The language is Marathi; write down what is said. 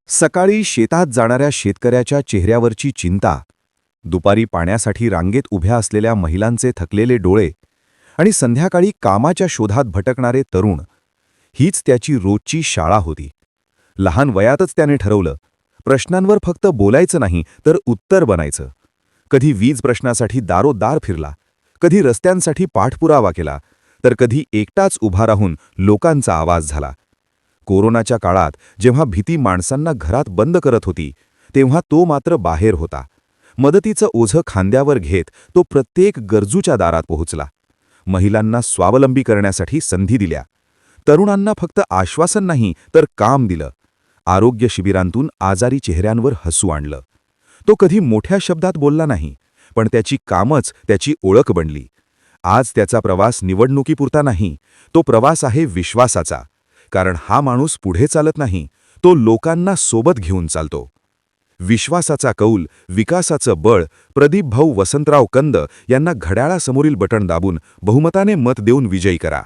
सकाळी शेतात जाणाऱ्या शेतकऱ्याच्या चेहऱ्यावरची चिंता, दुपारी पाण्यासाठी रांगेत उभ्या असलेल्या महिलांचे थकलेले डोळे आणि संध्याकाळी कामाच्या शोधात भटकणारे तरुण, हीच त्याची रोजची शाळा होती. लहान वयातच त्याने ठरवलं, प्रश्नांवर फक्त बोलायचं नाही तर उत्तर बनायचं. कधी वीज प्रश्नासाठी दारोदार फिरला, कधी रस्त्यांसाठी पाठपुरावा केला, तर कधी एकटाच उभा राहून लोकांचा आवाज झाला. कोरोनाच्या काळात जेव्हा भीती माणसांना घरात बंद करत होती, तेव्हा तो मात्र बाहेर होता. मदतीचं ओझं खांद्यावर घेत तो प्रत्येक गरजूच्या दारात पोहोचला. महिलांना स्वावलंबी करण्यासाठी संधी दिल्या. तरुणांना फक्त आश्वासन नाही तर काम दिलं. आरोग्य शिबिरांतून आजारी चेहऱ्यांवर हसू आणलं. तो कधी मोठ्या शब्दात बोलला नाही, पण त्याची कामच त्याची ओळख बनली. आज त्याचा प्रवास निवडणुकीपुरता नाही, तो प्रवास आहे विश्वासाचा. कारण हा माणूस पुढे चालत नाही, तो लोकांना सोबत घेऊन चालतो. विश्वासाचा कौल, विकासाचं बळ. प्रदीप भाऊ वसंतराव कंद यांना घड्याळासमोरील बटण दाबून बहुमताने मत देऊन विजयी करा.